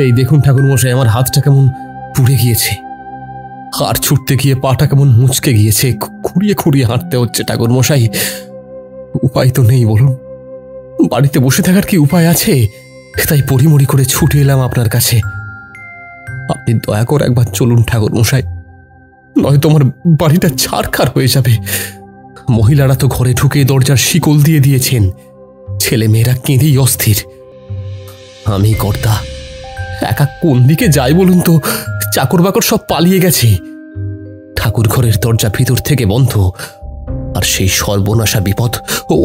এই দেখুন ঠাকুরমশাই, আমার হাতটা কেমন পুড়ে গিয়েছে, আর ছুটতে গিয়ে পাটা কেমন মুচকে গিয়েছে, খুঁড়িয়ে খুঁড়িয়ে হাঁটতে হচ্ছে ঠাকুরমশাই। উপায় তো নেই বলুন, বাড়িতে বসে থাকার কি উপায় আছে? তাই পরিমরি করে ছুটে এলাম আপনার কাছে। আপনি দয়া করে একবার চলুন ঠাকুরমশাই, নয়তো আমার বাড়িটা ছারখার হয়ে যাবে। মহিলারা তো ঘরে ঢুকে দরজার শিকল দিয়ে দিয়েছেন, ছেলে মেয়েরা কেঁদেই অস্থির। আমি কর্তা একা কোন দিকে যাই বলুন তো? চাকর বাকর সব পালিয়ে গেছে, ঠাকুর ঘরের দরজা ভিতর থেকে বন্ধ, আর সেই সর্বনাশা বিপদ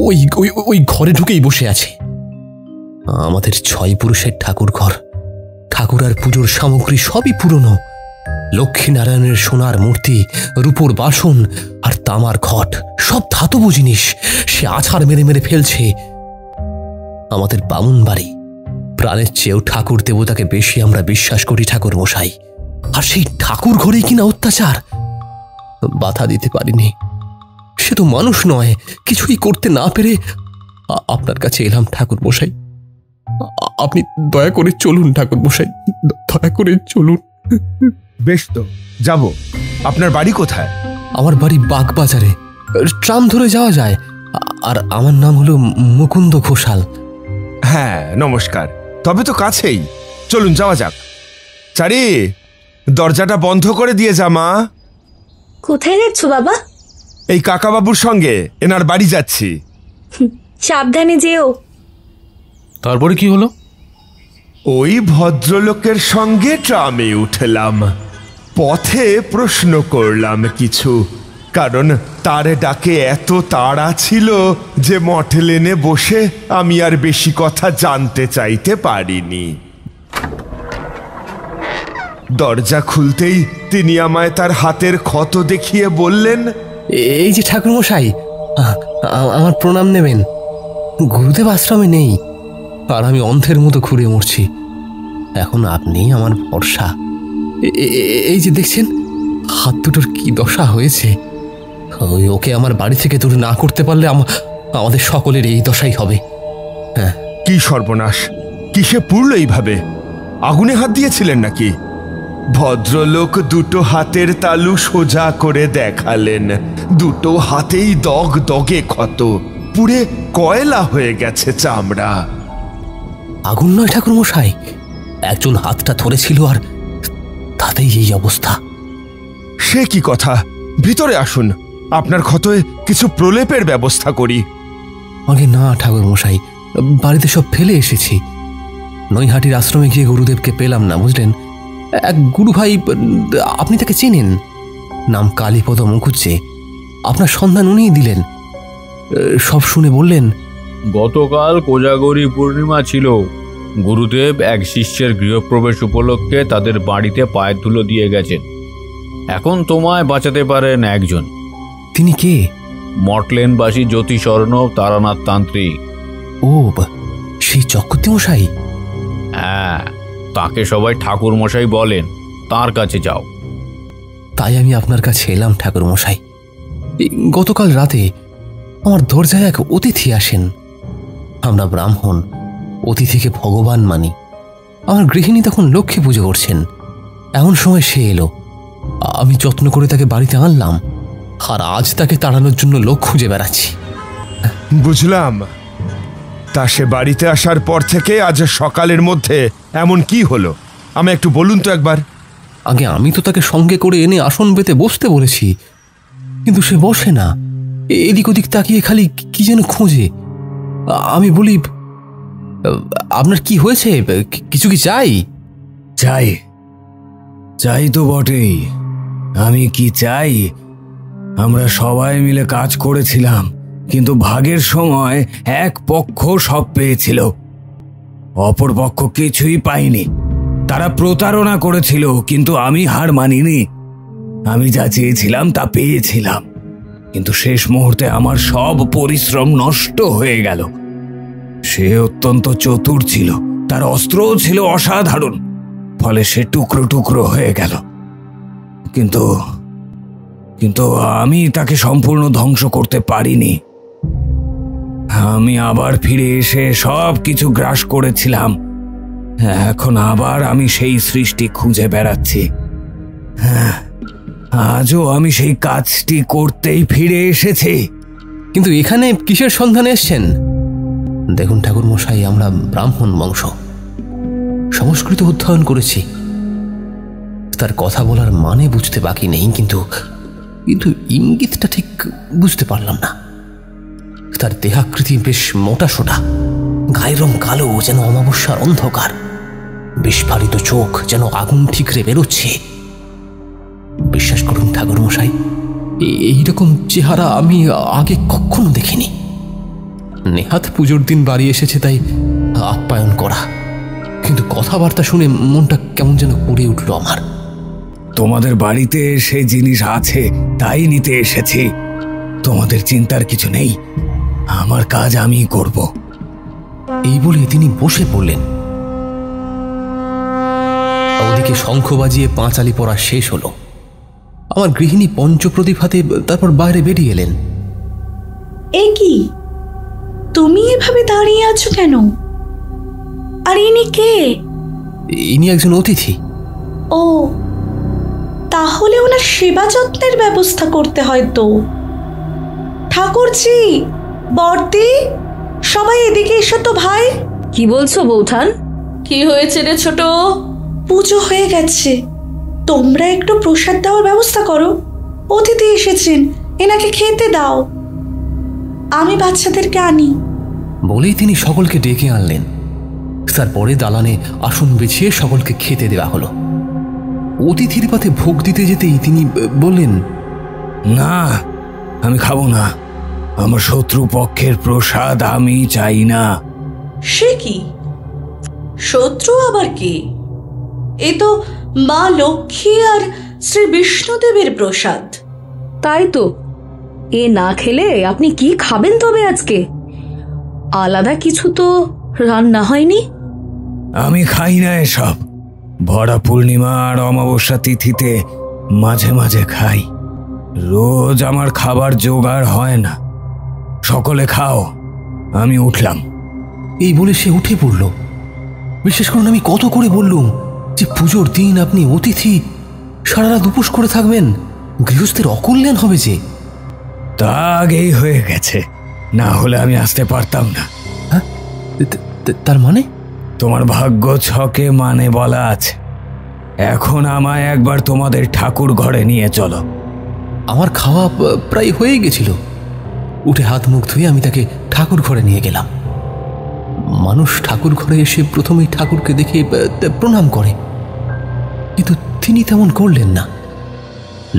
ওই ওই ওই ঘরে ঢুকেই বসে আছে। আমাদের 6 পুরুষের ঠাকুর ঘর, ঠাকুর আর পুজোর সামগ্রী সবই পুরনো। লক্ষ্মীনারায়ণের সোনার মূর্তি, রূপোর বাসন আর তামার ঘট সব ধাতব জিনিস সে আছাড় মেরে মেরে ফেলছে। আমাদের বামুন বাড়ি, প্রাণের চেয়েও ঠাকুর দেবতাকে বেশি আমরা বিশ্বাস করি ঠাকুর মশাই, আর সেই ঠাকুর ঘরেই কিনা অত্যাচার। বাধা দিতে পারিনি, সে তো মানুষ নয়, কিছুই করতে না পেরে আপনার কাছে এলাম ঠাকুর মশাই। আপনি দয়া করে চলুন ঠাকুর মশাই, দয়া করে চলুন। বেশ তো, যাব। আপনার বাড়ি কোথায়? আমার বাড়ি বাগবাজারে, ট্রাম ধরে যাওয়া যায়। আর আমার নাম হলো মুকুন্দ ঘোষাল। হ্যাঁ, নমস্কার। তবে তো কাছেই, চলুন যাওয়া যাক। চারি, দরজাটা বন্ধ করে দিয়ে যা মা। কোথায় যাচ্ছ বাবা? এই কাকাবাবুর সঙ্গে এনার বাড়ি যাচ্ছি। সাবধানে যেও। তারপরে কি হলো? ওই ভদ্রলোকের সঙ্গে ট্রামে উঠলাম, পথে প্রশ্ন করলাম কিছু, কারণ তার ডাকে এত তাড়া ছিল যে মঠলেনে বসে আমি আর বেশি কথা জানতে চাইতে পারিনি। দরজা খুলতেই তিনি আমায় তার হাতের ক্ষত দেখিয়ে বললেন, এই যে ঠাকুর মশাই, আমার প্রণাম নেবেন। গুরুদেব আশ্রমে নেই, আর আমি অন্ধের মতো ঘুরে মরছি। এখন আপনি আমার ভরসা। এই যে দেখছেন, হাত দুটোর কি দশা হয়েছে। ওকে আমার বাড়ি থেকে দূরে না করতে পারলে আমাদের সকলের এই দশাই হবে। হ্যাঁ। কি সর্বনাশ! কিসে পুড়ল এইভাবে? আগুনে হাত দিয়েছিলেন নাকি? ভদ্রলোক দুটো হাতের তালু সোজা করে দেখালেন, দুটো হাতেই দগ দগে ক্ষত, পুড়ে কয়লা হয়ে গেছে চামড়া। আগুন নয় ঠাকুর মশাই, একজন হাতটা ধরেছিল আর তাতেই এই অবস্থা। সে কি কথা! ভিতরে আসুন, আপনার ক্ষতয়ে কিছু প্রলেপের ব্যবস্থা করি। আগে না ঠাকুর মশাই, বাড়িতে সব ফেলে এসেছি। নৈহাটির আশ্রমে গিয়ে গুরুদেবকে পেলাম না, বুঝলেন। এক গুরু ভাই, আপনি তাকে চেনেন, নাম কালীপদ মুখুজ্জে, আপনার সন্ধান উনিই দিলেন। সব শুনে বললেন, গতকাল কোজাগরী পূর্ণিমা ছিল। গুরুদেব এক শিষ্যের গৃহপ্রবেশ উপলক্ষে তাদের বাড়িতে পায়ের ধুলো দিয়ে গেছেন। এখন তোমায় বাঁচাতে পারেন একজন। তিনি কে? মটলেনবাসী জ্যোতিষর্ণ তারানাথ তান্ত্রিক। ও, সেই চক্রবর্তী মশাই? হ্যাঁ, তাকে সবাই ঠাকুর মশাই বলেন, তার কাছে যাও। তাই আমি আপনার কাছে এলাম ঠাকুর মশাই। গতকাল রাতে আমার দরজায় এক অতিথি আসেন। আমরা ব্রাহ্মণ, অতিথিকে ভগবান মানি। আমার গৃহিণী তখন লক্ষ্মী পুজো করছেন, এমন সময় সে এলো। আমি যত্ন করে তাকে বাড়িতে আনলাম, আর আজ তাকে তাড়ানোর জন্য লোক খুঁজে বেড়াচ্ছি। বুঝলাম। তা সে বাড়িতে আসার পর থেকে আজ সকালের মধ্যে এমন কি হলো, আমি একটু বলুন তো একবার। আগে আমি তো তাকে সঙ্গে করে এনে আসন পেতে বসতে বলেছি, কিন্তু সে বসে না, এদিক ওদিক তাকিয়ে খালি কি যেন খোঁজে। আমি বলি, আপনার কি হয়েছে? কিছু কি চাই? চাই, চাই তো বটেই। আমি কি চাই? আমরা সবাই মিলে কাজ করেছিলাম, কিন্তু ভাগের সময় এক পক্ষ সব পেয়েছিল, অপর পক্ষ কিছুই পায়নি। তারা প্রতারণা করেছিল, কিন্তু আমি হার মানিনি। আমি যা চেয়েছিলাম তা পেয়েছিলাম, কিন্তু শেষ মুহূর্তে আমার সব পরিশ্রম নষ্ট হয়ে গেল। সে অত্যন্ত চতুর ছিল, তার অস্ত্রও ছিল অসাধারণ, ফলে সে টুকরো টুকরো হয়ে গেল। কিন্তু কিন্তু আমি তাকে সম্পূর্ণ ধ্বংস করতে পারিনি। আমি আবার ফিরে এসে সব কিছু গ্রাস করেছিলাম, এখন আবার আমি সেই সৃষ্টি খুঁজে বেড়াচ্ছি। হ্যাঁ, আজও আমি সেই কাজটি করতেই ফিরে এসেছি। কিন্তু এখানে কিসের সন্ধানে এসছেন? দেখুন ঠাকুর মশাই, আমরা ব্রাহ্মণ বংশ, সংস্কৃত অধ্যয়ন করেছি। তার কথা বলার মানে বুঝতে বাকি নেই, কিন্তু কিন্তু ইঙ্গিতটা ঠিক বুঝতে পারলাম না। তার দেহাকৃতি বেশ মোটাসোটা, গায়ের রং কালো যেন অমাবস্যার অন্ধকার, বিস্ফারিত চোখ যেন আগুন ঠিকরে বেরোচ্ছে। বিশ্বাস করুন ঠাকুর মশাই, এইরকম চেহারা আমি আগে কখনো দেখিনি। নেহাত পুজোর দিন বাড়ি এসেছে তাই আপ্যায়ন করা, কিন্তু কথাবার্তা শুনে মনটা কেমন যেন পড়ে উঠল আমার। তোমাদের বাড়িতে সে জিনিস আছে তাই নিতে এসেছি। তোমাদের চিন্তার কিছু নেই, আমার কাজ আমিই করব। এই বলে তিনি বসে পড়লেন। ওদিকে শঙ্খ বাজিয়ে পাঁচালি পড়া শেষ হলো। আমার গৃহিণী পঞ্চপ্রদীপ হাতে তারপর বাইরে বেরিয়ে এলেন। এ কি, তুমি এভাবে দাঁড়িয়ে আছো কেন? আর ইনি কে? ইনি একজন অতিথি। ও, তাহলে ওনার সেবা যত্নের ব্যবস্থা করতে হয় তো। ঠাকুরজি, বর্দি, সবাই এদিকে এসো তো ভাই। কি বলছো বৌঠান? কি হয়েছে রে ছোট? পুজো হয়ে গেছে, তোমরা একটু প্রসাদ দেওয়ার ব্যবস্থা করো। অতিথি এসেছেন, এনাকে খেতে দাও। আমি বাচ্চাদেরকে আনি। বলেই তিনি সকলকে ডেকে আনলেন। তারপরে দালানে আসন বিছিয়ে সকলকে খেতে দেওয়া হলো। অতিথির পাতে ভোগ দিতে যেতেই তিনি বললেন, না, আমি খাবো না। আমার শত্রু পক্ষের প্রসাদ আমি চাই না। সে কি? শত্রু আবার কি? এ তো মা লক্ষ্মী আর শ্রী বিষ্ণুদেবের প্রসাদ। তাই তো, এ না খেলে আপনি কি খাবেন তবে আজকে? আলাদা কিছু তো রান্না হয়নি। আমি খাই না এসব। ভরা পূর্ণিমা আর অমাবস্যা তিথিতে মাঝে মাঝে খাই, রোজ আমার খাবার জোগাড় হয় না। সকলে খাও, আমি উঠলাম। এই বলে সে উঠে পড়ল। বিশেষ করুন, আমি কত করে বললুম যে পুজোর দিন আপনি অতিথি, সারা রাত উপোস করে থাকবেন, গৃহস্থের অকল্যাণ হবে যে। তা আগেই হয়ে গেছে, না হলে আমি আসতে পারতাম না। হ্যাঁ, তার মানে? তোমার ভাগ্য ছকে মানে বলা আছে। এখন আমায় একবার তোমাদের ঠাকুর ঘরে নিয়ে চলো। আমার খাওয়া প্রায় হয়ে গেছিল। উঠে হাত মুখ ধুয়ে আমি তাকে ঠাকুর ঘরে নিয়ে গেলাম। মানুষ ঠাকুর ঘরে এসে প্রথমেই ঠাকুরকে দেখে প্রণাম করে, কিন্তু তিনি তেমন করলেন না।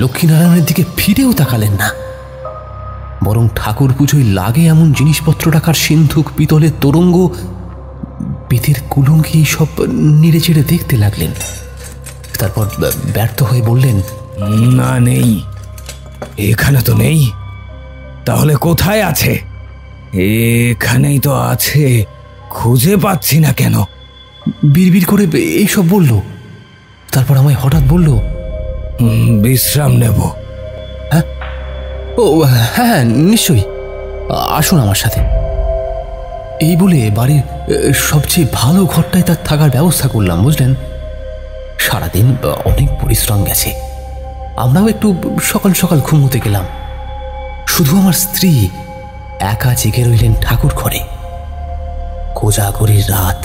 লক্ষ্মীনারায়ণের দিকে ফিরেও তাকালেন না, বরং ঠাকুর পুজোয় লাগে এমন জিনিসপত্র রাখার সিন্ধুক, পিতলের তোরঙ্গ, বেতের কুলঙ্গি সব নেড়ে চেড়ে দেখতে লাগলেন। তারপর ব্যর্থ হয়ে বললেন, না, নেই, এখানে তো নেই। তাহলে কোথায় আছে? এখানেই তো আছে, খুঁজে পাচ্ছি না কেন। বিড়বিড় করে এইসব বলল। তারপর আমায় হঠাৎ বলল, বিশ্রাম নেব। হ্যাঁ, ও হ্যাঁ, নিশ্চয়ই, আসুন আমার সাথে। এই বলে বাড়ির সবচেয়ে ভালো ঘরটায় তার থাকার ব্যবস্থা করলাম। বুঝলেন, সারাদিন অনেক পরিশ্রম গেছে। আমরাও একটু সকাল সকাল ঘুমোতে গেলাম। শুধু আমার স্ত্রী একা জেগে রইলেন ঠাকুর ঘরে। কোজাগরীর রাত,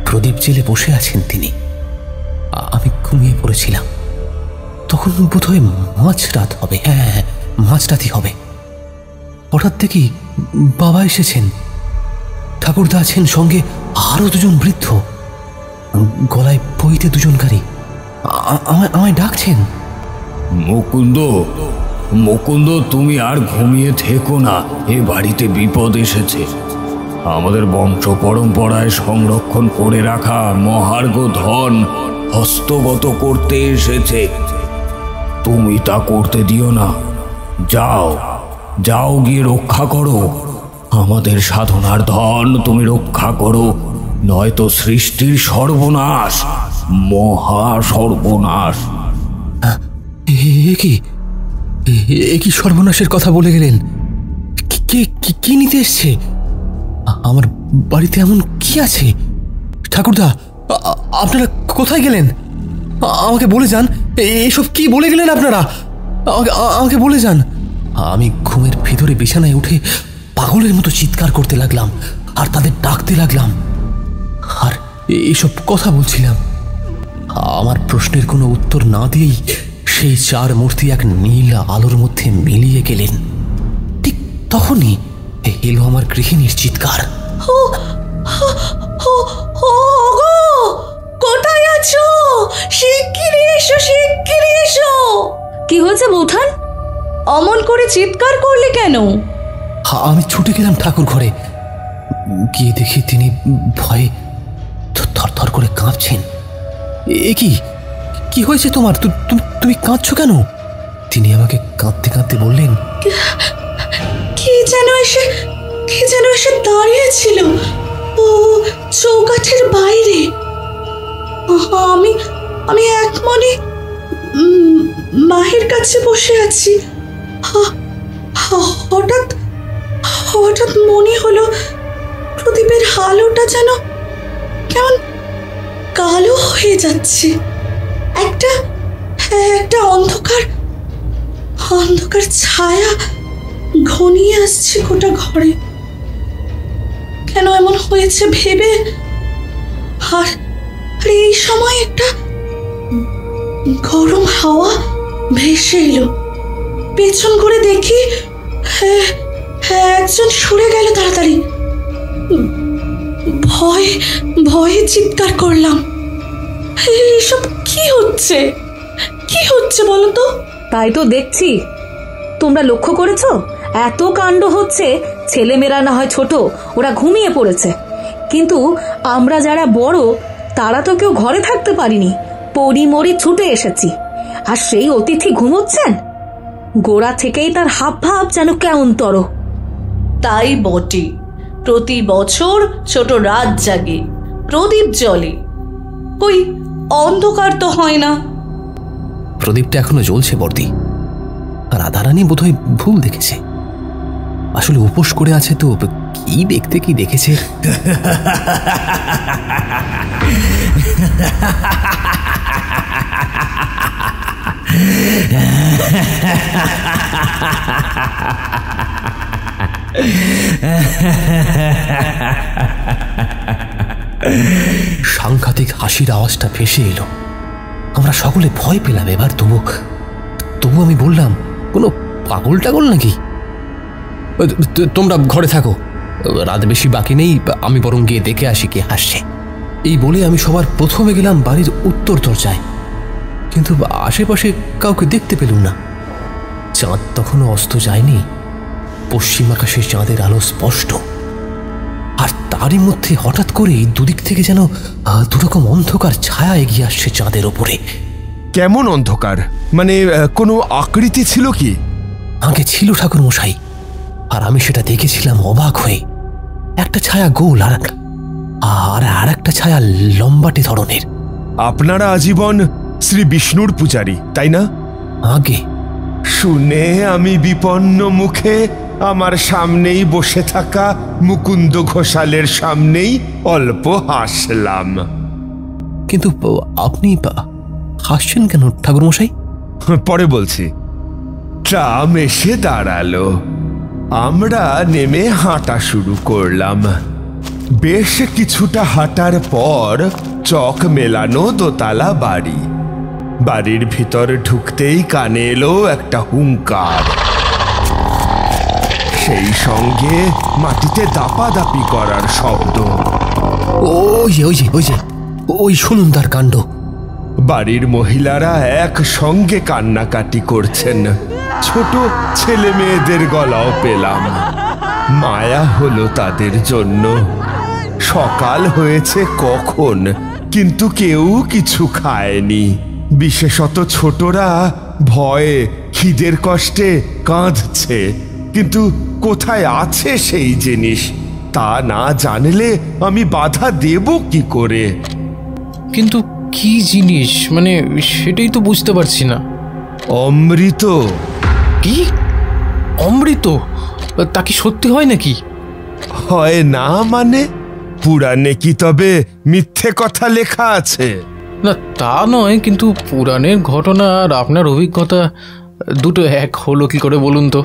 প্রদীপ জেলে বসে আছেন তিনি। আমি ঘুমিয়ে পড়েছিলাম। তখন বোধহয় মাঝরাত হবে। হ্যাঁ, মাঝরাতই হবে। হঠাৎ দেখি বাবা এসেছেন, ঠাকুরদা আছেন, সঙ্গে আরো দুজন বৃদ্ধ, গলায় বইতে দুজন গাড়ি, আমায় ডাকছেন। মুকুন্দ, মুকুন্দ, তুমি আর ঘুমিয়ে থেকো না, এ বাড়িতে বিপদ এসেছে। আমাদের বংশ পরম্পরায় সংরক্ষণ করে রাখা মহার্ঘ ধন হস্তগত করতে এসেছে। তুমি তা করতে দিও না। যাও, যাও, গিয়ে রক্ষা করো। আমাদের সাধনার ধন তুমি রক্ষা করো, নয়তো সৃষ্টির সর্বনাশ, মহা সর্বনাশ। এ কি সর্বনাশের কথা বলে গেলেন? কি নিতে এসছে? আমার বাড়িতে এমন কি আছে? ঠাকুরদা, আপনারা কোথায় গেলেন? আমাকে বলে যান, এসব কি বলে গেলেন আপনারা? আমাকে বলে যান। আমি ঘুমের ভিতরে বিছানায় উঠে পাগলের মতো চিৎকার করতে লাগলাম আর তাদের ডাকতে লাগলাম আর এইসব কথা বলছিলাম। আমার প্রশ্নের কোনো উত্তর না দিয়েই সেই চার মূর্তি এক নীল আলোর মধ্যে মিলিয়ে গেলেন। ঠিক তখনই এলো আমার গৃহিণীর চিৎকার। কোথায় আছো? শিগগিরই এসো, শিগগিরই এসো। কি হয়েছে বৌঠান? অমন করে চিৎকার করলে কেন? আমি ছুটে গেলাম ঠাকুর ঘরে। গিয়ে দেখি তিনি ভয়ে থরথর করে কাঁপছেন। এ কি হয়েছে তোমার? তুমি কাঁদছো কেন? তিনি আমাকে কাঁদতে কাঁদতে বললেন, কে যেন এসে দাঁড়িয়েছিল ও চৌকাঠের বাইরে। আমি এক মনে মায়ের কাছে বসে আছি। হঠাৎ মনে হলো প্রদীপের আলোটা যেন কেমন কালো হয়ে যাচ্ছে। একটা অন্ধকার ছায়া ঘনিয়ে আসছে গোটা ঘরে। কেন এমন হয়েছে ভেবে আর এই সময় একটা গরম হাওয়া ভেসে এলো। পেছন করে দেখি একজন সরে গেল তাড়াতাড়ি। ভয়ে চিৎকার করলাম। এইসব কি হচ্ছে বলো তো? তাই তো দেখছি। তোমরা লক্ষ্য করেছো এত কাণ্ড হচ্ছে, ছেলেমেয়েরা না হয় ছোট, ওরা ঘুমিয়ে পড়েছে, কিন্তু আমরা যারা বড় তারা তো কেউ ঘরে থাকতে পারিনি, পরিমরি ছুটে এসেছি। আর সেই অতিথি ঘুমোচ্ছেন, গোড়া থেকেই তার হাব ভাব যেন কেমন তর। তাই বটে, প্রতি বছর ছোট রাত জাগে, প্রদীপ জ্বলে, কই অন্ধকার তো হয় না। প্রদীপটা এখনো জ্বলছে বর্দি। রাধারানী বোধহয় ভুল দেখেছে, আসলে উপোস করে আছে তো কি দেখতে কি দেখেছে। সাংঘাতিক হাসির আওয়াজটা ভেসে এলো। আমরা সকলে ভয় পেলাম। এবার তবু আমি বললাম, কোনো পাগল টাগল নাকি? তোমরা ঘরে থাকো, রাত বেশি বাকি নেই, আমি বরং গিয়ে দেখে আসি কে হাসছে। এই বলে আমি সবার প্রথমে গেলাম বাড়ির উত্তর দরজায়, কিন্তু আশেপাশে কাউকে দেখতে পেলুম না। চাঁদ তখনও অস্ত যায়নি, পশ্চিম আকাশে চাঁদের আলো স্পষ্ট। আর তারই মধ্যে হঠাৎ করেই দুদিক থেকে যেন দুরকম অন্ধকার ছায়া এগিয়ে আসছে চাঁদের ওপরে। কেমন অন্ধকার? মানে কোনো আকৃতি ছিল কি? আগে ছিল ঠাকুর মশাই, আর আমি সেটা দেখেছিলাম অবাক হয়ে। একটা ছায়া গোল আর একটা ছায়া লম্বাটে ধরনের। আপনারা আজীবন শ্রী বিষ্ণুর পূজারী, তাই না? আগে শুনে আমি বিপন্ন মুখে আমার সামনেই বসে থাকা মুকুন্দ ঘোষালের সামনেই অল্প হাসলাম। কিন্তু আপনি হাসছেন কেন ঠাকুর মশাই? পরে বলছি। ট্রাম এসে দাঁড়ালো, আমরা নেমে হাঁটা শুরু করলাম। বেশ কিছুটা হাঁটার পর চক মেলানো দোতলা বাড়ি। বাড়ির ভিতর ঢুকতেই কানে এলো একটা হুঙ্কার, সেই সঙ্গে মাটিতে দাপাদাপি করার শব্দ। ওই শুনুন তার কাণ্ড। বাড়ির মহিলারা একসঙ্গে কান্নাকাটি করছেন। ছোট ছেলে মেয়েদের গলাও পেলাম। মায়া হলো তাদের জন্য। সকাল হয়েছে কখন, কিন্তু কেউ কিছু খায়নি। বিশেষত ছোটরা ভয়ে খিদের কষ্টে কাঁদছে, কিন্তু কোথায় আছে সেই জিনিস তা না জানলে আমি বাধা দেব কি করে? কিন্তু কি জিনিস, মানে সেটাই তো বুঝতে পারছি না। অমৃত। কি অমৃত? তা কি সত্যি হয় নাকি? হয় না মানে? পুরাণে কি তবে মিথ্যে কথা লেখা আছে? না তা নয়, কিন্তু পুরাণের ঘটনা আর আপনার অভিজ্ঞতা দুটো এক হলো কি করে বলুন তো?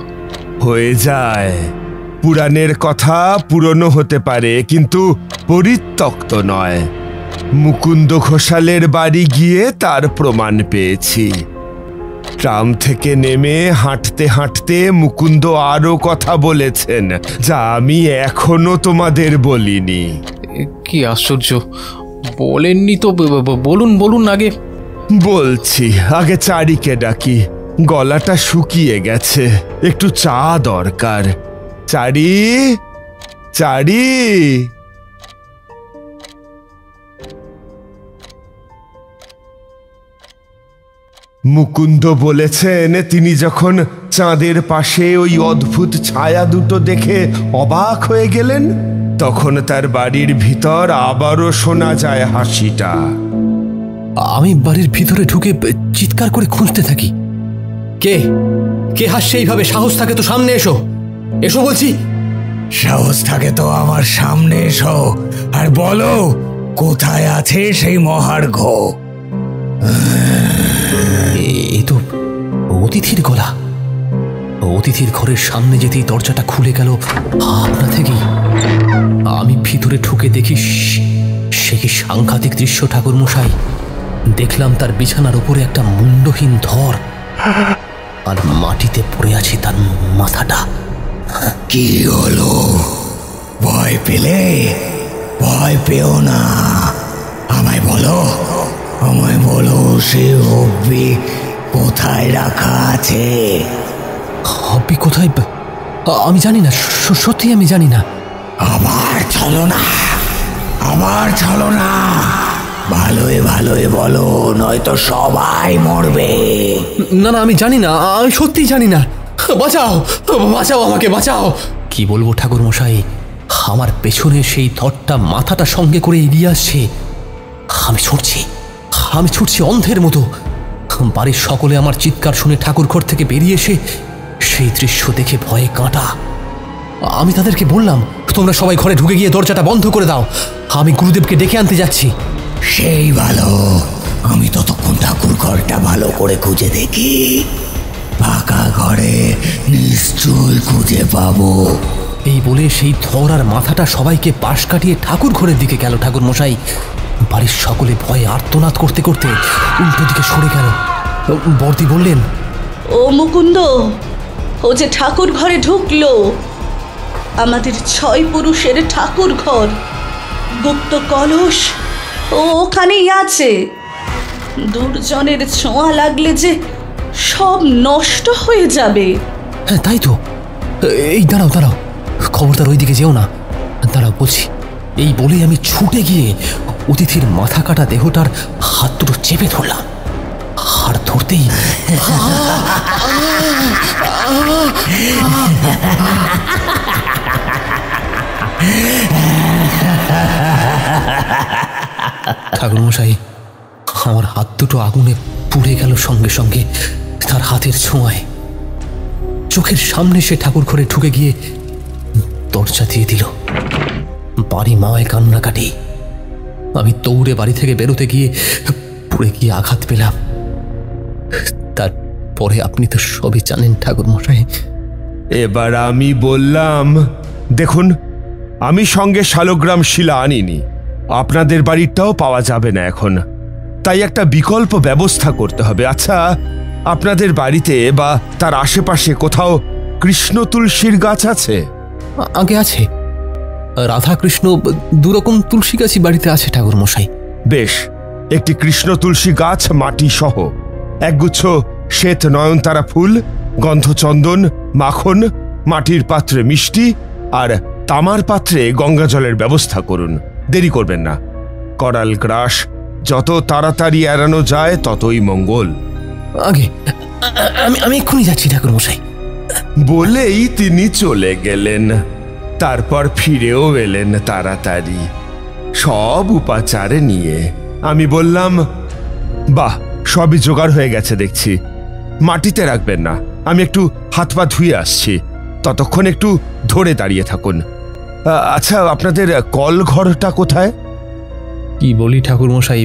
হয়ে যায়। পুরাণের কথা পুরনো হতে পারে, কিন্তু পরিত্যক্ত নয়। মুকুন্দ ঘোষালের বাড়ি গিয়ে তার প্রমাণ পেয়েছি। ট্রাম থেকে নেমে হাঁটতে হাঁটতে মুকুন্দ আরো কথা বলেছেন, যা আমি এখনো তোমাদের বলিনি। কি আশ্চর্য, বলেননি তো? বলুন বলুন আগে। বলছি, আগে চারিকে ডাকি, গলাটা শুকিয়ে গেছে, একটু চা দরকার। চারি, চারি। মুকুন্দ বলেছেন তিনি যখন চাঁদের পাশে ওই অদ্ভুত ছায়া দুটো দেখে অবাক হয়ে গেলেন, তখন তার বাড়ির ভিতর আবারও শোনা যায় হাসিটা। আমি বাড়ির ভিতরে ঢুকে চিৎকার করে খুঁজতে থাকি, কে কে হাসছে এইভাবে? সাহস থাকে তো সামনে এসো, এসো বলছি। সাহস থাকে তো আমার সামনে এসো আর বলো কোথায় আছে সেই মহার্ঘ। এই তো অতিথির গলা। অতিথির ঘরের সামনে যেতেই দরজাটা খুলে গেল আপনা থেকেই। আমি ভিতরে ঢুকে দেখি সে কি সাংঘাতিক দৃশ্য ঠাকুর মশাই। দেখলাম তার বিছানার উপরে একটা মুন্ডহীন ধর, আর মাটিতে পড়ে আছে তার মাথাটা। কি হলো? ভয় পেলে? ভয় পেও না, আমায় বলো, আমায় বলো সে হব্বি কোথায় রাখা আছে। হব্বি কোথায়? আমি জানি না, সত্যি আমি জানি না। আবার চলো না, আবার চলো না, ভালোই ভালোই বলো, নয়তো সবাই মরবে। না না, আমি জানি না, আমি সত্যিই জানি না। বাঁচাও, বাঁচাও, আমাকে বাঁচাও। কি বলবো ঠাকুর মশাই, আমার পেছনে সেই ধরটা মাথাটা সঙ্গে করে এগিয়ে আসছে। আমি ছুটছি অন্ধের মতো। বাড়ির সকলে আমার চিৎকার শুনে ঠাকুর ঘর থেকে বেরিয়ে এসে সেই দৃশ্য দেখে ভয়ে কাঁটা। আমি তাদেরকে বললাম, তোমরা সবাই ঘরে ঢুকে গিয়ে দরজাটা বন্ধ করে দাও, আমি গুরুদেবকে ডেকে আনতে যাচ্ছি। সেই ভালো, আমি ততক্ষণ ঠাকুর ঘরটা ভালো করে খুঁজে দেখি, ফাঁকা ঘরে নিশ্চয় খুঁজে পাবো। এই বলে সেই ধর আর মাথাটা সবাইকে পাশ কাটিয়ে ঠাকুর ঘরের দিকে গেল ঠাকুর মশাই। বাড়ির সকলে ভয়ে আর্তনাদ করতে করতে উল্টো দিকে সরে গেল। বর্দি বললেন, ও মুকুন্দ, ও যে ঠাকুর ঘরে ঢুকলো, আমাদের 6 পুরুষের ঠাকুর ঘর, গুপ্ত কলস ও ওখানেই আছে। দুর্জনের ছোঁয়া লাগলে যে সব নষ্ট হয়ে যাবে। হ্যাঁ তাই তো। এই দাঁড়াও দাঁড়াও, খবরদার ওই দিকে যেও না, দাঁড়াও বলছি। এই বলে আমি ছুটে গিয়ে অতিথির মাথা কাটা দেহটার হাত দুটো চেপে ধরলাম। হাত ধরতেই ঠাকুর মশাই, আমার হাত দুটো আগুনে পুড়ে গেল সঙ্গে সঙ্গে তার হাতের ছোঁয়ায়। চোখের সামনে সে ঠাকুর ঘরে ঢুকে গিয়ে দরজা দিয়ে দিল। বাড়ি মায় কান্নাকাটি। আমি দৌড়ে বাড়ি থেকে বেরোতে গিয়ে পড়ে গিয়ে আঘাত পেলাম। তারপরে আপনি তো সবই জানেন ঠাকুর মশাই। এবার আমি বললাম, দেখুন, আমি সঙ্গে শালগ্রাম শিলা আনিনি, আপনাদের বাড়িটাও পাওয়া যাবে না এখন, তাই একটা বিকল্প ব্যবস্থা করতে হবে। আচ্ছা, আপনাদের বাড়িতে বা তার আশেপাশে কোথাও কৃষ্ণ তুলসীর গাছ আছে? আগে আছে, রাধা কৃষ্ণ দুরকম তুলসী গাছই বাড়িতে আছে ঠাকুর মশাই। বেশ, একটি কৃষ্ণ তুলসী গাছ মাটি সহ, একগুচ্ছ শ্বেত নয়নতারা ফুল, গন্ধচন্দন, মাখন, মাটির পাত্রে মিষ্টি আর তামার পাত্রে গঙ্গা জলের ব্যবস্থা করুন। দেরি করবেন না, করাল গ্রাস যত তাড়াতাড়ি এড়ানো যায় ততই মঙ্গল। আগে আমি এক্ষুনি যাচ্ছি ঠাকুর মশাই। বলেই তিনি চলে গেলেন। তারপর ফিরেও এলেন তাড়াতাড়ি, সব উপাচার নিয়ে। আমি বললাম, বাহ, সবই জোগাড় হয়ে গেছে দেখছি, মাটিতে রাখবেন না, আমি একটু হাত পা ধুয়ে আসছি, ততক্ষণ একটু ধরে দাঁড়িয়ে থাকুন। আচ্ছা, আপনাদের কল ঘরটা কোথায়? কি বলি ঠাকুরমশাই,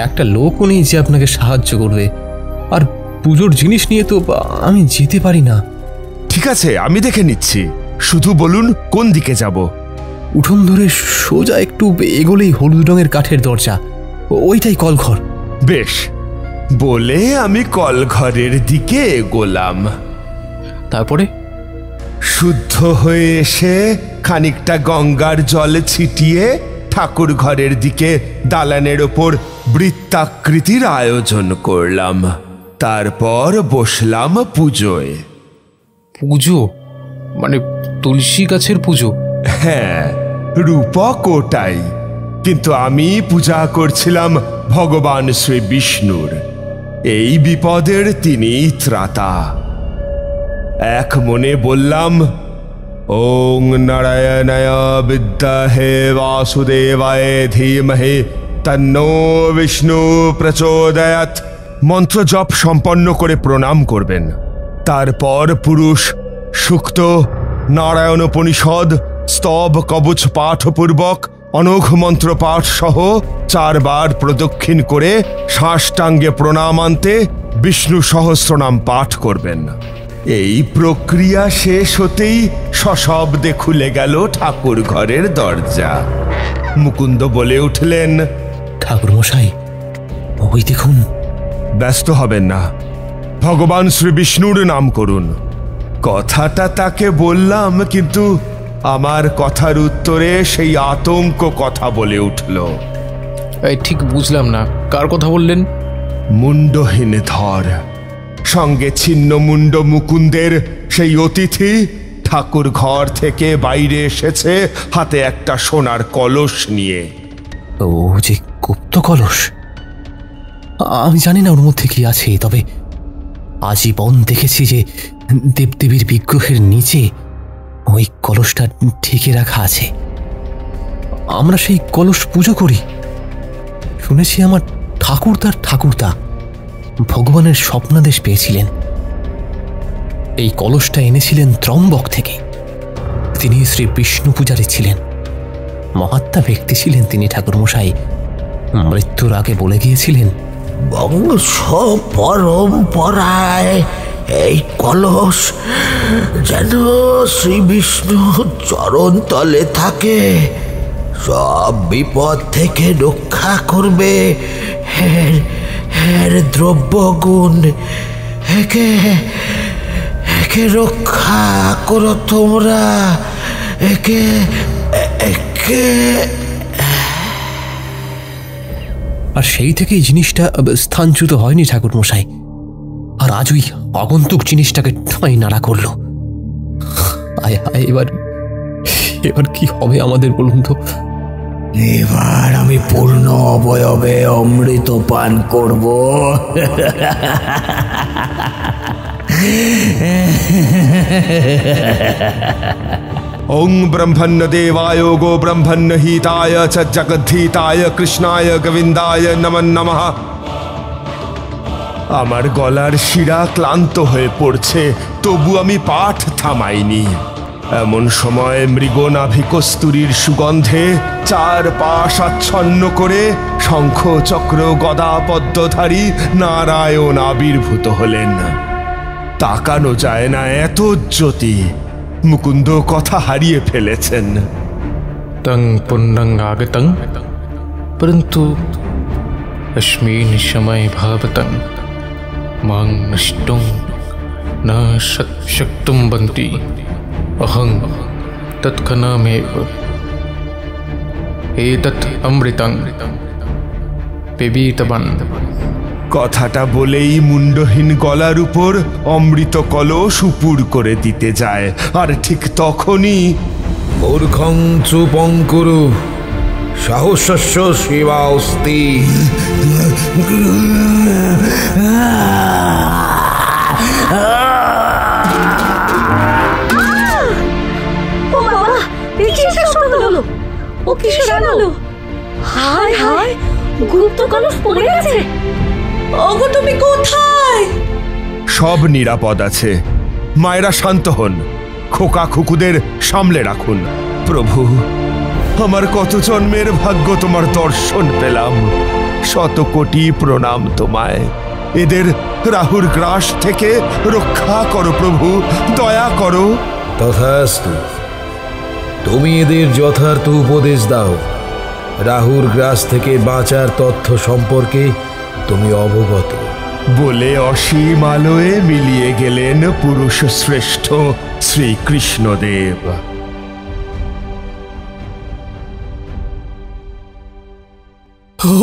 একটা লোকও নেই যে আপনাকে সাহায্য করবে, আর পুজোর জিনিস নিয়ে তো আমি যেতে পারি না। ঠিক আছে, আমি দেখে নিচ্ছি, শুধু বলুন কোন দিকে যাব। উঠোন ধরে সোজা একটু এগোলেই হলুদ রঙের কাঠের দরজা, ওইটাই কলঘর। বেশ, বলে আমি কলঘরের দিকে এগোলাম। তারপরে শুদ্ধ হয়ে এসে খানিকটা গঙ্গার জল ছিটিয়ে ঠাকুর ঘরের দিকে দালানের ওপর বৃত্তাকৃতির আয়োজন করলাম। তারপর বসলাম পুজোয়। পুজো মানে তুলসী গাছের পুজো? হ্যাঁ, রূপক ওটাই, কিন্তু আমি পূজা করছিলাম ভগবান শ্রী বিষ্ণুর। এই বিপদের তিনি ত্রাতা। এক মনে বললাম, ওং নারায়ণায় বিদ্মহে বাসুদেবায় ধীমহি তন্নো বিষ্ণু প্রচোদয়াৎ। মন্ত্র জপ সম্পন্ন করে প্রণাম করবেন। তারপর পুরুষ সূক্ত, নারায়ণ উপনিষদ, স্তব কবচ পাঠপূর্বক অনঘ মন্ত্র পাঠ সহ 4 বার প্রদক্ষিণ করে সাষ্টাঙ্গে প্রণামান্তে বিষ্ণু সহস্রনাম পাঠ করবেন। এই প্রক্রিয়া শেষ হতেই সশব্দে খুলে গেল ঠাকুর ঘরের দরজা। মুকুন্দ বলে উঠলেন, ঠাকুরমশাই, ওই দেখুন। ব্যস্ত হবেন না, ভগবান শ্রী বিষ্ণুর নাম করুন। কথাটা তাকে বললাম, কিন্তু আমার কথার উত্তরে সেই আতঙ্ক কথা বলে উঠল। ঠিক বুঝলাম না, কার কথা বললেন? মুন্ডহীন ধর, সঙ্গে ছিন্ন মুন্ড মুকুন্দের সেই অতিথি ঠাকুর ঘর থেকে বাইরে এসেছে হাতে একটা সোনার কলস নিয়ে। ও যে গুপ্ত কলস, আমি জানি না ওর মধ্যে কি আছে, তবে আজীবন দেখেছি যে দেবদেবীর বিগ্রহের নিচে ওই কলসটা ঢেকে রাখা আছে। আমরা সেই কলস পুজো করি। শুনেছি আমার ঠাকুরদা ভগবানের স্বপ্নাদেশ পেয়েছিলেন। এই কলসটা এনেছিলেন ত্রম্বক থেকে। তিনি শ্রী বিষ্ণু পূজারী ছিলেন, মহাত্মা ব্যক্তি ছিলেন তিনি। ঠাকুরমশাই মৃত্যুর আগে বলে গিয়েছিলেন, বংশ পরম্পরায় এই কলস যেন শ্রী বিষ্ণু চরণ তলে থাকে, সব বিপদ থেকে রক্ষা করবে। এর দ্রব্যগুণ, একে রক্ষা করো তোমরা, একে। আর সেই থেকে এই জিনিসটা স্থানচ্যুত হয়নি ঠাকুরমশাই। আর আজ ওই আগন্তুক জিনিসটাকে ঠাঁই নাড়া করলো। এবার কি হবে আমাদের বলুন তো? এবার আমি পূর্ণ অবয়বে অমৃত পান করব। ওং ব্রহ্মণ্য দেবায় গো ব্রহ্মণ্য হিতায় চ জগদ্ধিতায় কৃষ্ণায় গোবিন্দায় নমঃ নমঃ। আমার গলার শিরা ক্লান্ত হয়ে পড়ছে, তবু আমি পাঠ থামাইনি। এমন সময় মৃগনাভি কস্তুরীর সুগন্ধে 4 পাশ আচ্ছন্ন করে শঙ্খ চক্র গদা পদ্মধারী নারায়ণ আবির্ভূত হলেন। তাকানো যায় না, এত জ্যোতি। মুকুন্দ কথা হারিয়ে ফেলেছেন। তং পুণ্যং আগতং পরন্তু अस्मिन् समय भावतं मां नष्टुं न शक्तुं बन्ति अहं तत्क्षणमेव एतत् अमृतं पिबीतवान्। কথাটা বলেই মুন্ডহীন গলার উপর অমৃত কলস উপুর করে দিতে যায়। আর ঠিক তখনই মূর্খং চুপং কুরু সাহস্য শিবা অস্তি। ও বাবা, এই কিসের শব্দ হলো? ও কিসের আলো? হায় হায়, গুপ্ত কলস পড়ে গেছে। ওগো, তুমি কোথায়? সব নিরাপদ আছে। মায়েরা শান্ত হন, খোকা খুকুদের সামলে রাখুন। প্রভু, আমার কত জন্মের ভাগ্য তোমার দর্শন পেলাম। শত কোটি প্রণাম তোমায়। এদের রাহুর গ্রাস থেকে রক্ষা করো প্রভু, দয়া করো। তথাস্তু। তুমি এদের যথার্থ উপদেশ দাও। রাহুর গ্রাস থেকে বাঁচার তথ্য সম্পর্কে তুমি অবগত। বলে অসীম আলোয় মিলিয়ে গেলেন পুরুষ শ্রেষ্ঠ শ্রীকৃষ্ণদেব।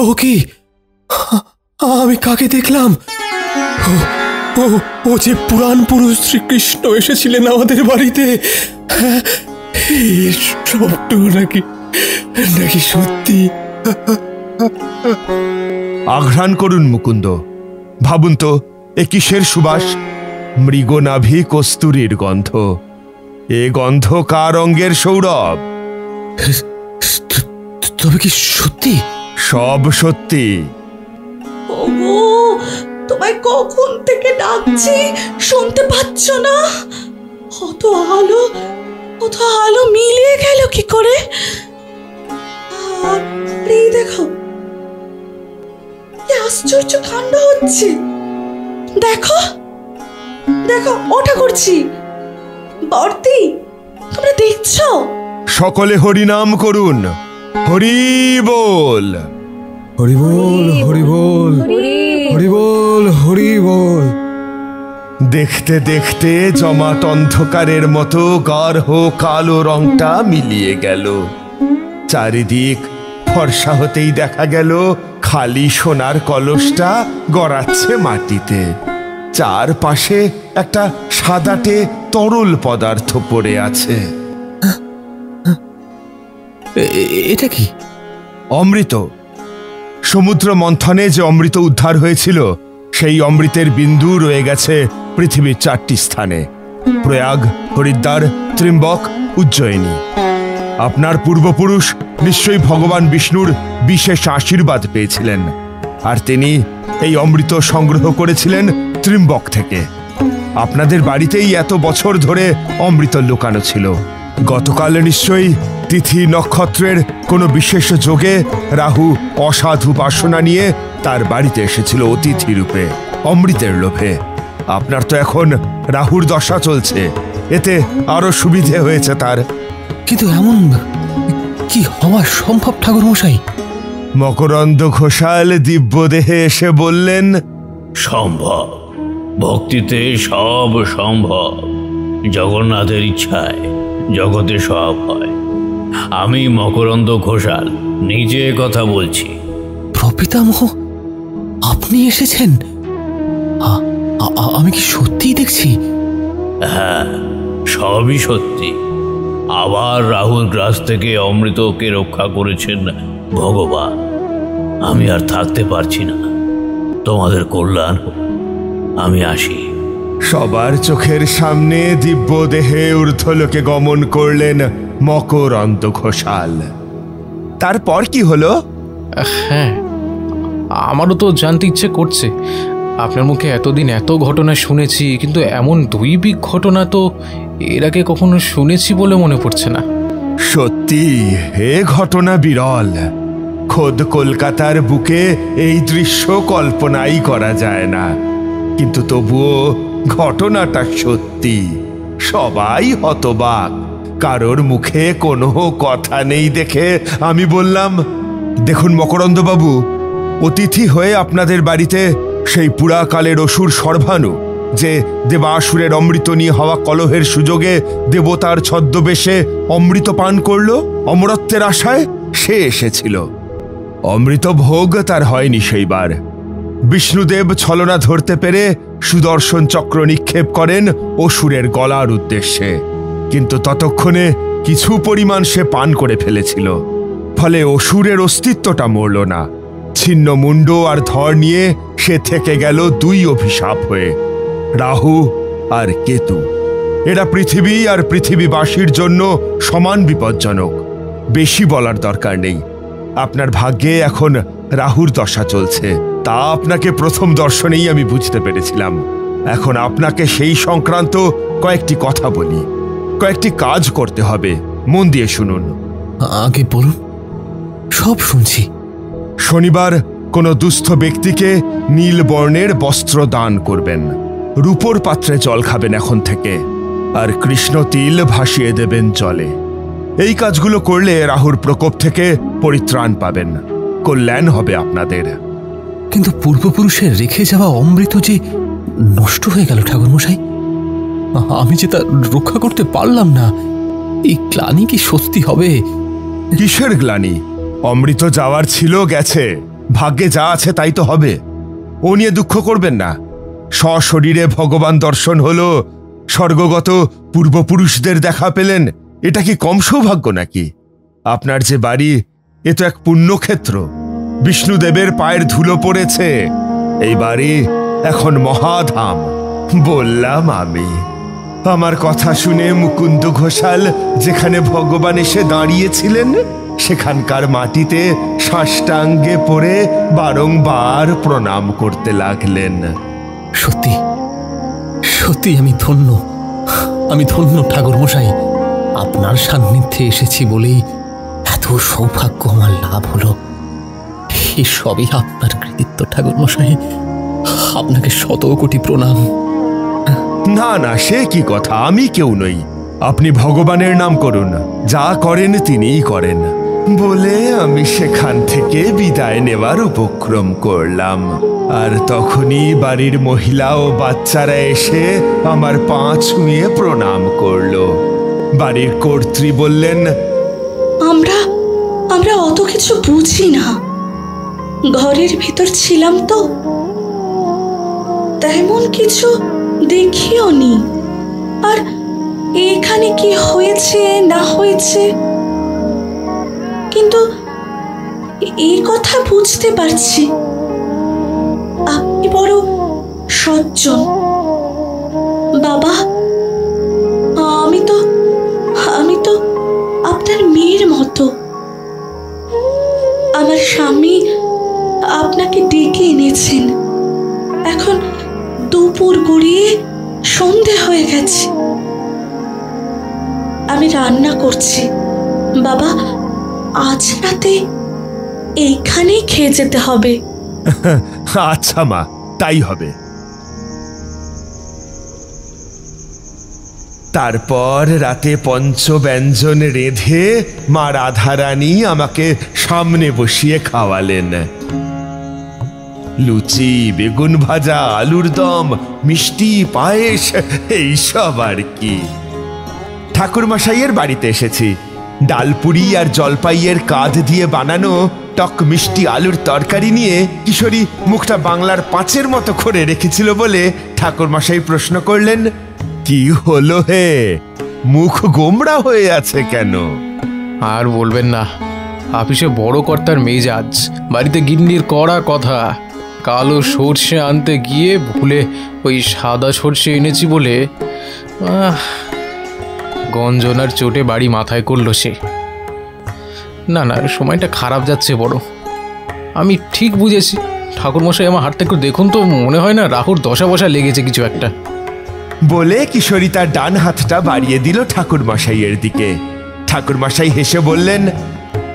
ও কি, আমি কাকে দেখলাম? ও যে পুরাণ পুরুষ শ্রীকৃষ্ণ এসেছিলেন আমাদের বাড়িতে। সবটু নাকি নাকি সত্যি? আঘ্রাণ করুন মুকুন্দ, ভাবুন তো এ কিসের সুবাস? মৃগনাভি কস্তুরীর গন্ধ। এ গন্ধ কার অঙ্গের সৌরভ? তবে কি সত্যি? সব সত্যি। ওগো, তোমায় কখন থেকে ডাকছি, শুনতে পাচ্ছ না? অত আলো মিলিয়ে গেল কি করে? এই দেখো, কি আশ্চর্য কাণ্ড হচ্ছে। দেখো দেখো, ওটা করছি। বর্তি, তোমরা দেখছো? সকলে হরিনাম করুন। হরি বল, হরি বল, হরি বল, হরি বল, হরি বল। দেখতে দেখতে জমাট অন্ধকারের মতো গাঢ় কালো রংটা মিলিয়ে গেল। চারিদিক ফর্সা হতেই দেখা গেল খালি সোনার কলসটা গড়াচ্ছে মাটিতে। চারপাশে একটা সাদাটে তরল পদার্থ পড়ে আছে। এটা কি? অমৃত। সমুদ্র মন্থনে যে অমৃত উদ্ধার হয়েছিল, সেই অমৃতের বিন্দু রয়ে গেছে পৃথিবীর 4টি স্থানে: প্রয়াগ, হরিদ্বার, ত্রিম্বক, উজ্জয়িনী। আপনার পূর্বপুরুষ নিশ্চয়ই ভগবান বিষ্ণুর বিশেষ আশীর্বাদ পেয়েছিলেন, আর তিনি এই অমৃত সংগ্রহ করেছিলেন ত্রিম্বক থেকে। আপনাদের বাড়িতেই এত বছর ধরে অমৃত লুকানো ছিল। গতকাল নিশ্চয়ই তিথি নক্ষত্রের কোনো বিশেষ যোগে রাহু অসাধু বাসনা নিয়ে তার বাড়িতে এসেছিল অতিথি রূপে, অমৃতের লোভে। আপনার তো এখন রাহুর দশা চলছে, এতে আরো সুবিধে হয়েছে তার। কিন্তু এমন কি হওয়া সম্ভব ঠাকুর মশাই? মকরন্দ ঘোষাল দিব্য দেহে এসে বললেন, সম্ভব। ভক্তিতে সব সম্ভব। জগন্নাথের ইচ্ছায় জগতে সব হয়। আমি মকরন্দ ঘোষাল নিজে কথা বলছি। প্রপিতামহ, আপনি এসেছেন? আমি কি সত্যিই দেখছি? হ্যাঁ, সবই সত্যি। আবার রাহুর গ্রাস থেকে অমৃতকে রক্ষা করেছেন ভগবান। আমি আর থাকতে পারছি না। তোমাদের কল্যাণ হোক। আমি আসি। সবার চোখের সামনে দিব্য দেহে ঊর্ধ্বলোকে গমন করলেন মকরন্দ ঘোষাল। তারপর কি হলো? হ্যাঁ, আমারও তো জানতে ইচ্ছে করছে। আপনার মুখে এতদিন এত ঘটনা শুনেছি, কিন্তু এমন দৈবিক ঘটনা তো এর আগে কখনো শুনেছি বলে মনে পড়ছে না। সত্যি এ ঘটনা বিরল। খোদ কলকাতার বুকে এই দৃশ্য কল্পনাই করা যায় না, কিন্তু তবুও ঘটনাটা সত্যি। সবাই হতবাক, কারোর মুখে কোনো কথা নেই দেখে আমি বললাম, দেখুন মকরন্দবাবু, অতিথি হয়ে আপনাদের বাড়িতে সেই পুরাকালের অসুর সর্বাণু, যে দেবাসুরের অমৃত নিয়ে হওয়া কলহের সুযোগে দেবতার ছদ্মবেশে অমৃত পান করল অমরত্বের আশায়, সে এসেছিল। অমৃত ভোগ তার হয়নি সেইবার। বিষ্ণুদেব ছলনা ধরতে পেরে সুদর্শন চক্র নিক্ষেপ করেন অসুরের গলার উদ্দেশ্যে, কিন্তু ততক্ষণে কিছু পরিমাণ সে পান করে ফেলেছিল। ফলে অসুরের অস্তিত্বটা মরল না। ছিন্ন মুন্ড আর ধর নিয়ে সে থেকে গেল 2 অভিশাপ হয়ে, রাহু আর কেতু। এরা পৃথিবী আর পৃথিবীবাসীর জন্য সমান বিপজ্জনক। বেশি বলার দরকার নেই। আপনার ভাগ্যে এখন রাহুর দশা চলছে, তা আপনাকে প্রথম দর্শনেই আমি বুঝতে পেরেছিলাম। এখন আপনাকে সেই সংক্রান্ত কয়েকটি কথা বলি। কয়েকটি কাজ করতে হবে, মন দিয়ে শুনুন। আগে বলুন, সব শুনছি। শনিবার কোনো দুস্থ ব্যক্তিকে নীল বর্ণের বস্ত্র দান করবেন, রূপোর পাত্রে জল খাবেন এখন থেকে, আর কৃষ্ণ তিল ভাসিয়ে দেবেন জলে। এই কাজগুলো করলে রাহুর প্রকোপ থেকে পরিত্রাণ পাবেন, কল্যাণ হবে আপনাদের। কিন্তু পূর্বপুরুষের রেখে যাওয়া অমৃত যে নষ্ট হয়ে গেল ঠাকুরমশাই, আমি যে তা রক্ষা করতে পারলাম না। এই গ্লানি কি সত্যি হবে? কিসের গ্লানি? অমৃত যাওয়ার ছিল, গেছে। ভাগ্যে যা আছে তাই তো হবে, ও নিয়ে দুঃখ করবেন না। সশরীরে ভগবান দর্শন হলো, স্বর্গগত পূর্বপুরুষদের দেখা পেলেন, এটা কি কম সৌভাগ্য নাকি? আপনার যে বাড়ি, এ তো এক পুণ্যক্ষেত্র। বিষ্ণুদেবের পায়ের ধুলো পড়েছে। এই বাড়ি এখন মহাধাম। বললাম আমি। আমার কথা শুনে মুকুন্দ ঘোষাল যেখানে ভগবান এসে দাঁড়িয়েছিলেন, সেখানকার মাটিতে সাষ্টাঙ্গে পড়ে বারংবার প্রণাম করতে লাগলেন। সত্যি সত্যি আমি ধন্য, আমি ধন্য ঠাকুরমশাই। আপনার সান্নিধ্যে এসেছি বলেই এত সৌভাগ্য আমার লাভ হলো। এই সবই আপনার কৃতিত্ব ঠাকুরমশাই, আপনাকে শত কোটি প্রণাম। না না, সে কি কথা, আমি কেউ নই। আপনি ভগবানের নাম করুন, যা করেন তিনিই করেন। বলে আমি সেখান থেকে বিদায় নেওয়ার উপক্রম করলাম, আর তখনই বাড়ির মহিলা ও বাচ্চারা এসে আমার পা ছুঁয়ে প্রণাম করল। বাড়ির কর্ত্রী বললেন, আমরা আমরা অত কিছু বুঝি না, ঘরের ভিতর ছিলাম তো, তেমন কিছু দেখিও নি। আর এখানে কি হয়েছে না হয়েছে, কিন্তু এই কথা বুঝতে পারছি, আপনি বড় সজ্জন। বাবা, আমি তো আপনার মেয়ের মতো। আমার স্বামী আপনাকে ডেকে এনেছেন। এখন দুপুর গড়িয়ে সন্ধে হয়ে গেছে। আমি রান্না করছি। বাবা, আজ রাতে এইখানেই খেয়ে যেতে হবে। আচ্ছা মা, তাই হবে। তারপর রাতে পঞ্চব্যঞ্জন রেঁধে মা রাধারানী আমাকে সামনে বসিয়ে খাওয়ালেন। লুচি, বেগুন ভাজা, আলুর দম, মিষ্টি, পায়েস, এইসব আর কি। ঠাকুরমশাইয়ের বাড়িতে এসেছি। ডালপুরি আর জলপাইয়ের কাঁধ দিয়ে বানানো টক মিষ্টি আলুর তরকারি নিয়ে কিশোরী মুখটা বাংলার পাঁচের মতো করে রেখেছিল বলে ঠাকুরমশাই প্রশ্ন করলেন, কি হলো হে, মুখ গোমড়া হয়ে আছে কেন? আর বলবেন না, আপিসে বড় কর্তার মেজাজ। বাড়িতে গিন্নির কড়া কথা, কালো সর্ষে আনতে গিয়ে ভুলে ওই সাদা সর্ষে এনেছি বলে গঞ্জনার চোটে বাড়ি মাথায় করলো সে। না না, সময়টা খারাপ যাচ্ছে বড়। আমি ঠিক বুঝেছি। ঠাকুরমশাই আমার হাতটা একটু দেখুন তো, মনে হয় না রাহুর দশা বসা লেগেছে কিছু একটা। বলে কিশোরী তার ডান হাতটা বাড়িয়ে দিল ঠাকুরমশাইয়ের দিকে। ঠাকুরমশাই হেসে বললেন,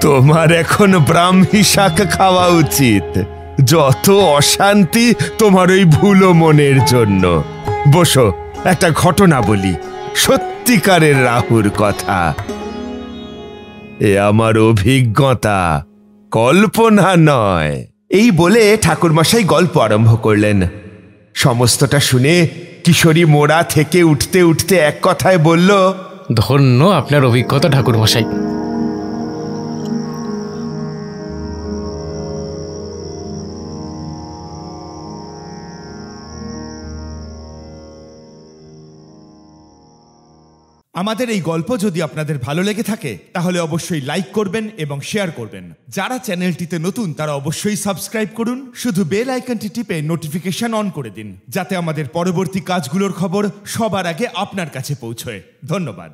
তোমার এখন ব্রাহ্মী শাক খাওয়া উচিত। যত অশান্তি তোমার ওই ভুলো মনের জন্য। বসো, একটা ঘটনা বলি, সত্যিকারের রাহুর কথা। এ আমার অভিজ্ঞতা, কল্পনা নয়। এই বলে ঠাকুরমশাই গল্প আরম্ভ করলেন। সমস্তটা শুনে কিশোরী মোড়া থেকে উঠতে উঠতে এক কথায় বলল, ধন্য আপনার অভিজ্ঞতা ঠাকুরমশাই। আমাদের এই গল্প যদি আপনাদের ভালো লেগে থাকে তাহলে অবশ্যই লাইক করবেন এবং শেয়ার করবেন। যারা চ্যানেলটিতে নতুন তারা অবশ্যই সাবস্ক্রাইব করুন। শুধু বেল আইকনটি টিপে নোটিফিকেশন অন করে দিন, যাতে আমাদের পরবর্তী কাজগুলোর খবর সবার আগে আপনার কাছে পৌঁছয়। ধন্যবাদ।